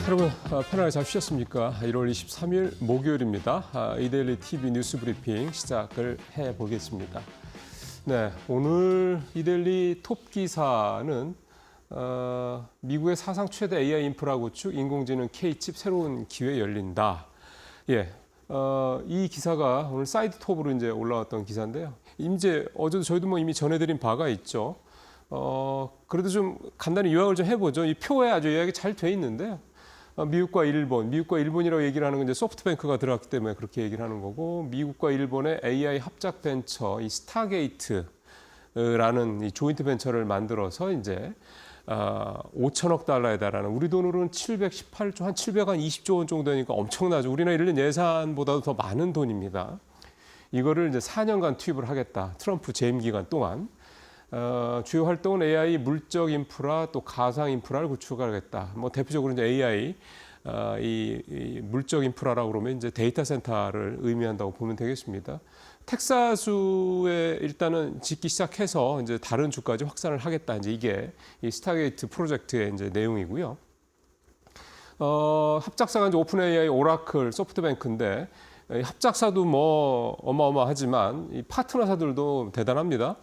여러분 편안하게 잘 쉬셨습니까? 1월 23일 목요일입니다. 이데일리 TV 뉴스 브리핑 시작을 해보겠습니다. 네, 오늘 이데일리 톱 기사는 미국의 사상 최대 AI 인프라 구축 인공지능 K칩 새로운 기회 열린다. 예, 이 기사가 오늘 사이드 톱으로 이제 올라왔던 기사인데요. 이제 어제도 저희도 뭐 이미 전해드린 바가 있죠. 그래도 좀 간단히 요약을 좀 해보죠. 이 표에 아주 요약이 잘 돼 있는데요. 미국과 일본이라고 얘기를 하는 건 이제 소프트뱅크가 들어갔기 때문에 그렇게 얘기를 하는 거고, 미국과 일본의 AI 합작 벤처, 이 스타게이트라는 이 조인트 벤처를 만들어서 이제 5천억 달러에 달하는 우리 돈으로는 718조, 한 720조 원 정도 되니까 엄청나죠. 우리나라 1년 예산보다도 더 많은 돈입니다. 이거를 이제 4년간 투입을 하겠다. 트럼프 재임 기간 동안. 주요 활동은 AI 물적 인프라 또 가상 인프라를 구축하겠다. 뭐 대표적으로 이제 AI 이 물적 인프라라고 그러면 이제 데이터 센터를 의미한다고 보면 되겠습니다. 텍사스에 일단은 짓기 시작해서 이제 다른 주까지 확산을 하겠다. 이제 이게 이 스타게이트 프로젝트의 이제 내용이고요. 합작사가 이제 오픈 AI, 오라클, 소프트뱅크인데 합작사도 뭐 어마어마하지만 이 파트너사들도 대단합니다.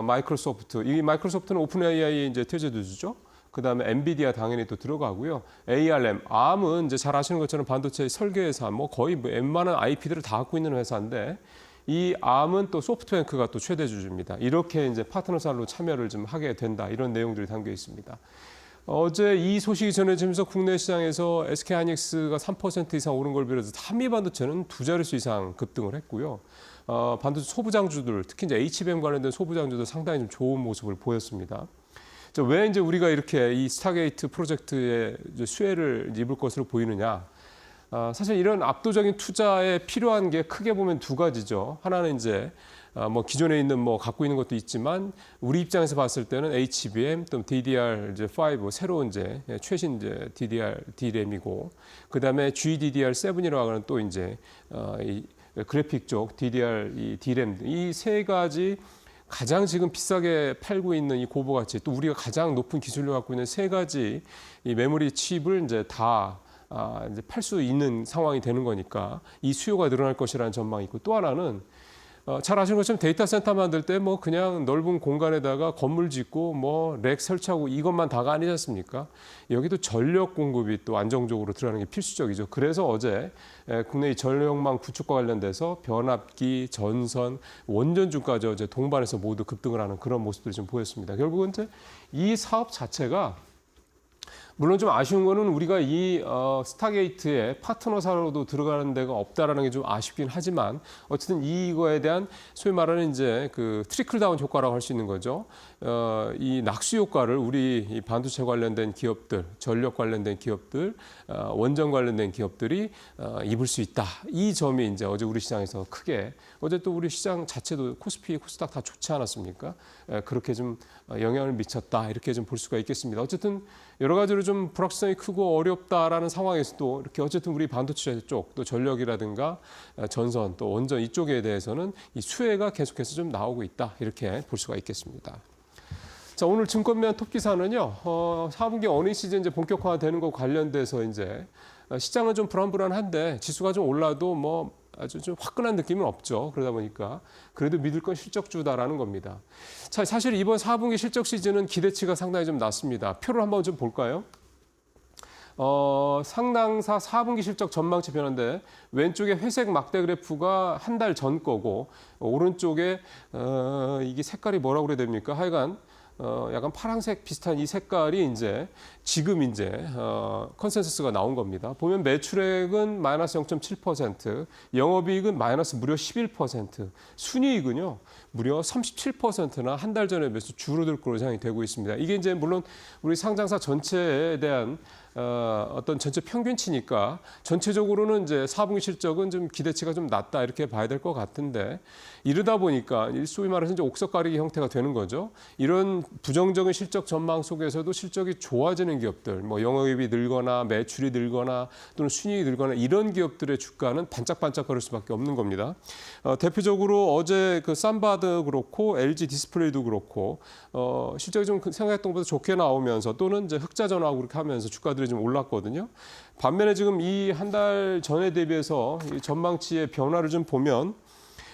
마이크로소프트, 이 마이크로소프트는 오픈 AI에 이제 퇴재주죠. 그 다음에 엔비디아 당연히 또 들어가고요. ARM은 이제 잘 아시는 것처럼 반도체 설계회사, 뭐 거의 웬만한 IP들을 다 갖고 있는 회사인데 이 ARM은 또 소프트뱅크가 또 최대주주입니다. 이렇게 이제 파트너사로 참여를 좀 하게 된다. 이런 내용들이 담겨 있습니다. 어제 이 소식이 전해지면서 국내 시장에서 SK하이닉스가 3% 이상 오른 걸 비롯해서 한미반도체는 두 자릿수 이상 급등을 했고요. 반도체 소부장주들, 특히 이제 HBM 관련된 소부장주들 상당히 좀 좋은 모습을 보였습니다. 왜 이제 우리가 이렇게 이 스타게이트 프로젝트의 수혜를 입을 것으로 보이느냐? 사실 이런 압도적인 투자에 필요한 게 크게 보면 두 가지죠. 하나는 이제 뭐 기존에 있는 뭐 갖고 있는 것도 있지만 우리 입장에서 봤을 때는 HBM 또 DDR 이제 5 새로운 이제 최신 이제 DDR DRAM이고 그다음에 GDDR7이라고 하는 또 이제 이 그래픽 쪽 DDR 이 DRAM 이 세 가지 가장 지금 비싸게 팔고 있는 이 고부 가치 또 우리가 가장 높은 기술력을 갖고 있는 세 가지 이 메모리 칩을 이제 다 이제 팔 수 있는 상황이 되는 거니까 이 수요가 늘어날 것이라는 전망이 있고 또 하나는 잘 아시는 것처럼 데이터 센터 만들 때 뭐 그냥 넓은 공간에다가 건물 짓고 뭐 렉 설치하고 이것만 다가 아니지 않습니까? 여기도 전력 공급이 또 안정적으로 들어가는 게 필수적이죠. 그래서 어제 국내 전력망 구축과 관련돼서 변압기, 전선, 원전주까지 어제 동반해서 모두 급등을 하는 그런 모습들이 좀 보였습니다. 결국은 이제 이 사업 자체가 물론 좀 아쉬운 거는 우리가 이 스타게이트에 파트너사로도 들어가는 데가 없다라는 게 좀 아쉽긴 하지만 어쨌든 이거에 대한 소위 말하는 이제 그 트리클 다운 효과라고 할 수 있는 거죠. 이 낙수 효과를 우리 이 반도체 관련된 기업들, 전력 관련된 기업들, 원전 관련된 기업들이 입을 수 있다. 이 점이 이제 어제 우리 시장에서 크게 어제 또 우리 시장 자체도 코스피, 코스닥 다 좋지 않았습니까? 그렇게 좀 영향을 미쳤다. 이렇게 좀 볼 수가 있겠습니다. 어쨌든 여러 가지로 좀 불확실성이 크고 어렵다라는 상황에서도 이렇게 어쨌든 우리 반도체 쪽, 또 전력이라든가 전선, 또 원전 이쪽에 대해서는 이 수혜가 계속해서 좀 나오고 있다. 이렇게 볼 수가 있겠습니다. 자, 오늘 증권매한 톱 기사는요, 4분기 어닝 시즌 이제 본격화되는 것 관련돼서 이제 시장은 좀 불안불안한데 지수가 좀 올라도 뭐 아주 좀 화끈한 느낌은 없죠. 그러다 보니까 그래도 믿을 건 실적주다라는 겁니다. 자, 사실 이번 4분기 실적 시즌은 기대치가 상당히 좀 낮습니다. 표를 한번 좀 볼까요? 상당사 4분기 실적 전망치 변화인데 왼쪽에 회색 막대 그래프가 한 달 전 거고 오른쪽에 이게 색깔이 뭐라고 그래야 됩니까? 하여간 약간 파란색 비슷한 이 색깔이 이제 지금 이제 컨센서스가 나온 겁니다. 보면 매출액은 마이너스 0.7%, 영업이익은 마이너스 무려 11%, 순이익은요 무려 37%나 한 달 전에 비해서 줄어들 것으로 예상이 되고 있습니다. 이게 이제 물론 우리 상장사 전체에 대한 어떤 전체 평균치니까 전체적으로는 이제 4분기 실적은 좀 기대치가 좀 낮다 이렇게 봐야 될 것 같은데 이러다 보니까 소위 말해서 이제 옥석 가리기 형태가 되는 거죠. 이런 부정적인 실적 전망 속에서도 실적이 좋아지는 기업들, 뭐 영업이익이 늘거나 매출이 늘거나 또는 순이익이 늘거나 이런 기업들의 주가는 반짝반짝거릴 수밖에 없는 겁니다. 대표적으로 어제 그 삼바도 그렇고 LG 디스플레이도 그렇고 실적이 좀 생각했던 것보다 좋게 나오면서 또는 이제 흑자 전환하고 그렇게 하면서 주가들이 좀 올랐거든요. 반면에 지금 이 한 달 전에 대비해서 이 전망치의 변화를 좀 보면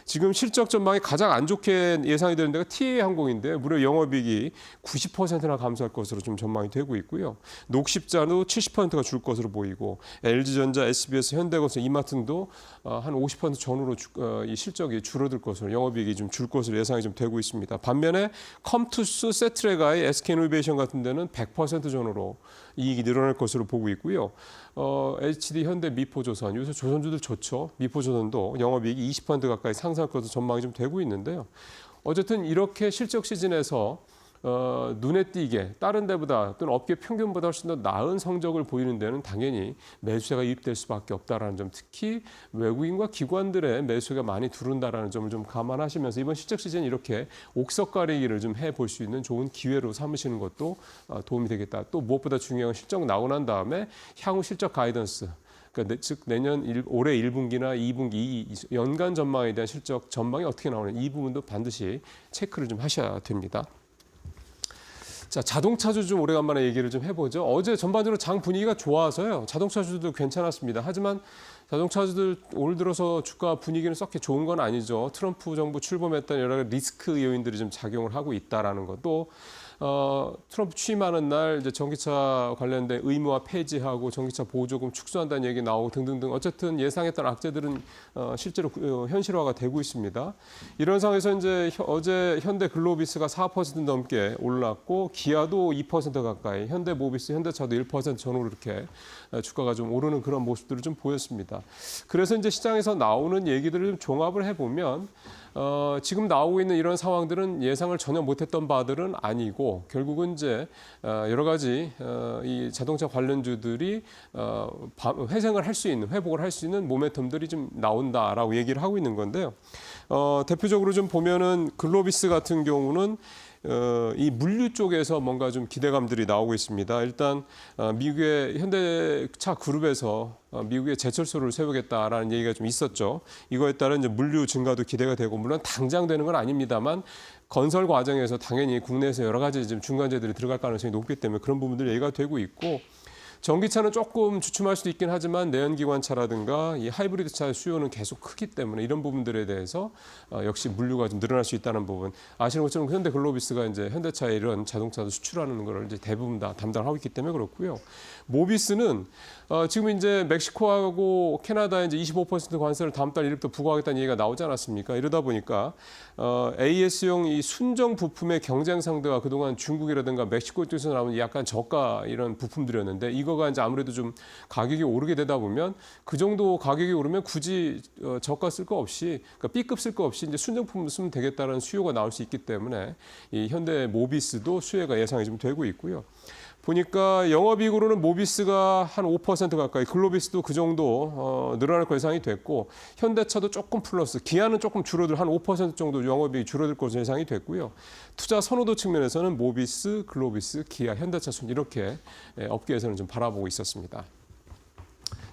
지금 실적 전망이 가장 안 좋게 예상이 되는 데가 TA 항공인데 무려 영업이익이 90%나 감소할 것으로 좀 전망이 되고 있고요. 녹십자도 70%가 줄 것으로 보이고 LG전자, SBS, 현대건설, 이마트도 한 50% 전후로 이 실적이 줄어들 것으로 영업이익이 좀 줄 것으로 예상이 좀 되고 있습니다. 반면에 컴투스, 세트레가이, SK이노베이션 같은 데는 100% 전후로 이익이 늘어날 것으로 보고 있고요. HD, 현대, 미포조선, 요새 조선주들 좋죠. 미포조선도 영업이익이 20% 가까이 상승할 것으로 전망이 좀 되고 있는데요. 어쨌든 이렇게 실적 시즌에서 눈에 띄게 다른 데보다 또는 업계 평균보다 훨씬 더 나은 성적을 보이는 데는 당연히 매수세가 유입될 수밖에 없다라는 점, 특히 외국인과 기관들의 매수가 많이 두른다라는 점을 좀 감안하시면서 이번 실적 시즌 이렇게 옥석 가리기를 좀 해볼 수 있는 좋은 기회로 삼으시는 것도 도움이 되겠다. 또 무엇보다 중요한 건 실적 나오고 난 다음에 향후 실적 가이던스, 그러니까 즉 내년 올해 1분기나 2분기 연간 전망에 대한 실적 전망이 어떻게 나오는 이 부분도 반드시 체크를 좀 하셔야 됩니다. 자, 자동차주 좀 오래간만에 얘기를 좀 해보죠. 어제 전반적으로 장 분위기가 좋아서요. 자동차주도 괜찮았습니다. 하지만 자동차주들 올 들어서 주가 분위기는 썩게 좋은 건 아니죠. 트럼프 정부 출범했던 여러 가지 리스크 요인들이 좀 작용을 하고 있다라는 것도 트럼프 취임하는 날 이제 전기차 관련된 의무화 폐지하고 전기차 보조금 축소한다는 얘기 나오고 등등등 어쨌든 예상했던 악재들은 실제로 현실화가 되고 있습니다. 이런 상황에서 이제 어제 현대 글로비스가 4% 넘게 올랐고 기아도 2% 가까이, 현대 모비스, 현대차도 1% 전후로 이렇게 주가가 좀 오르는 그런 모습들을 좀 보였습니다. 그래서 이제 시장에서 나오는 얘기들을 좀 종합을 해보면 지금 나오고 있는 이런 상황들은 예상을 전혀 못했던 바들은 아니고 결국은 이제 여러 가지 이 자동차 관련주들이 회생을 할 수 있는, 회복을 할 수 있는 모멘텀들이 좀 나온다라고 얘기를 하고 있는 건데요. 대표적으로 좀 보면은 글로비스 같은 경우는 이 물류 쪽에서 뭔가 좀 기대감들이 나오고 있습니다. 일단 미국의 현대차 그룹에서 미국의 제철소를 세우겠다라는 얘기가 좀 있었죠. 이거에 따른 이제 물류 증가도 기대가 되고 물론 당장 되는 건 아닙니다만 건설 과정에서 당연히 국내에서 여러 가지 지금 중간재들이 들어갈 가능성이 높기 때문에 그런 부분들 얘기가 되고 있고 전기차는 조금 주춤할 수도 있긴 하지만 내연기관차라든가 이 하이브리드 차 수요는 계속 크기 때문에 이런 부분들에 대해서 역시 물류가 좀 늘어날 수 있다는 부분. 아시는 것처럼 현대 글로비스가 이제 현대차에 이런 자동차도 수출하는 걸 이제 대부분 다 담당하고 있기 때문에 그렇고요. 모비스는 지금 이제 멕시코하고 캐나다에 이제 25% 관세를 다음 달 1일부터 부과하겠다는 얘기가 나오지 않았습니까? 이러다 보니까 AS용 이 순정 부품의 경쟁 상대가 그동안 중국이라든가 멕시코 쪽에서 나오는 약간 저가 이런 부품들이었는데 이거가 이제 아무래도 좀 가격이 오르게 되다 보면 그 정도 가격이 오르면 굳이 저가 쓸 거 없이 그러니까 B급 쓸 거 없이 이제 순정품을 쓰면 되겠다는 수요가 나올 수 있기 때문에 이 현대 모비스도 수혜가 예상이 좀 되고 있고요. 보니까 영업이익으로는 모비스가 한 5% 가까이, 글로비스도 그 정도 늘어날 거 예상이 됐고 현대차도 조금 플러스, 기아는 조금 줄어들 한 5% 정도 영업이익이 줄어들 것으로 예상이 됐고요. 투자 선호도 측면에서는 모비스, 글로비스, 기아, 현대차 순 이렇게 업계에서는 좀 바라보고 있었습니다.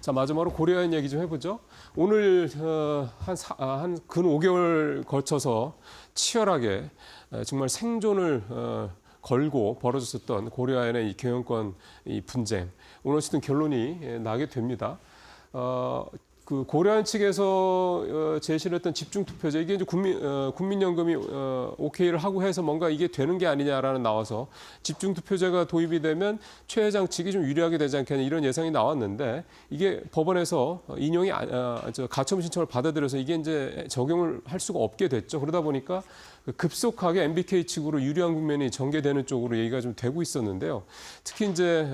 자, 마지막으로 고려아연 얘기 좀 해보죠. 오늘 한 근 5개월 거쳐서 치열하게 정말 생존을 걸고 벌어졌었던 고려아연의 이 경영권 이 분쟁, 오늘 어쨌든 결론이 나게 됩니다. 그 고려아연 측에서 제시를 했던 집중투표제, 이게 이제 국민연금이 오케이를 하고 해서 뭔가 이게 되는 게 아니냐라는 나와서 집중투표제가 도입이 되면 최 회장 측이 좀 유리하게 되지 않겠냐 이런 예상이 나왔는데 이게 법원에서 인용이 가처분 신청을 받아들여서 이게 이제 적용을 할 수가 없게 됐죠. 그러다 보니까 급속하게 MBK 측으로 유리한 국면이 전개되는 쪽으로 얘기가 좀 되고 있었는데요. 특히 이제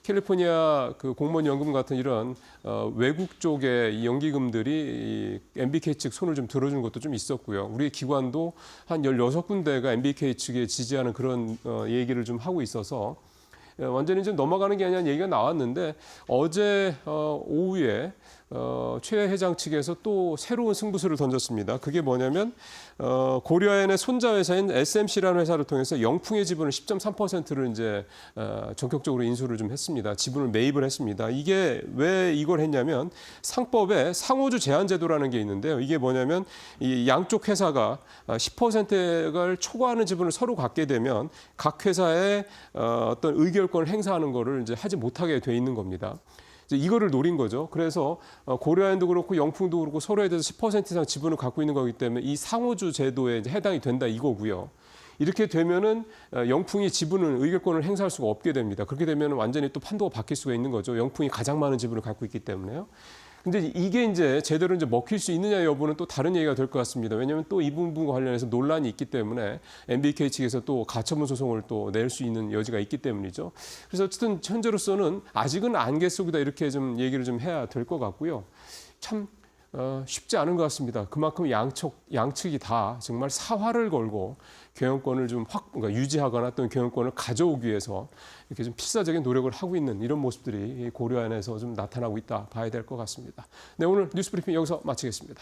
캘리포니아 그 공무원 연금 같은 이런 외국 쪽의 이 연기금들이 이 MBK 측 손을 좀 들어준 것도 좀 있었고요. 우리 기관도 한 16군데가 MBK 측에 지지하는 그런 얘기를 좀 하고 있어서 완전히 좀 넘어가는 게 아니라는 얘기가 나왔는데 어제 오후에 최 회장 측에서 또 새로운 승부수를 던졌습니다. 그게 뭐냐면 고려아연의 손자 회사인 SMC라는 회사를 통해서 영풍의 지분을 10.3%를 이제 전격적으로 인수를 좀 했습니다. 지분을 매입을 했습니다. 이게 왜 이걸 했냐면 상법에 상호주 제한 제도라는 게 있는데요. 이게 뭐냐면 이 양쪽 회사가 10%를 초과하는 지분을 서로 갖게 되면 각 회사의 어떤 의결권을 행사하는 거를 이제 하지 못하게 돼 있는 겁니다. 이거를 노린 거죠. 그래서 고려아연도 그렇고 영풍도 그렇고 서로에 대해서 10% 이상 지분을 갖고 있는 거기 때문에 이 상호주 제도에 이제 해당이 된다 이거고요. 이렇게 되면은 영풍이 지분을 의결권을 행사할 수가 없게 됩니다. 그렇게 되면 완전히 또 판도가 바뀔 수가 있는 거죠. 영풍이 가장 많은 지분을 갖고 있기 때문에요. 근데 이게 이제 제대로 이제 먹힐 수 있느냐 여부는 또 다른 얘기가 될 것 같습니다. 왜냐하면 또 이 부분과 관련해서 논란이 있기 때문에 MBK 측에서 또 가처분 소송을 또 낼 수 있는 여지가 있기 때문이죠. 그래서 어쨌든 현재로서는 아직은 안개 속이다 이렇게 좀 얘기를 좀 해야 될 것 같고요. 참 쉽지 않은 것 같습니다. 그만큼 양측이 다 정말 사활을 걸고 경영권을 좀 그러니까 유지하거나 또는 경영권을 가져오기 위해서 이렇게 좀 필사적인 노력을 하고 있는 이런 모습들이 고려안에서 좀 나타나고 있다 봐야 될 것 같습니다. 네, 오늘 뉴스 브리핑 여기서 마치겠습니다.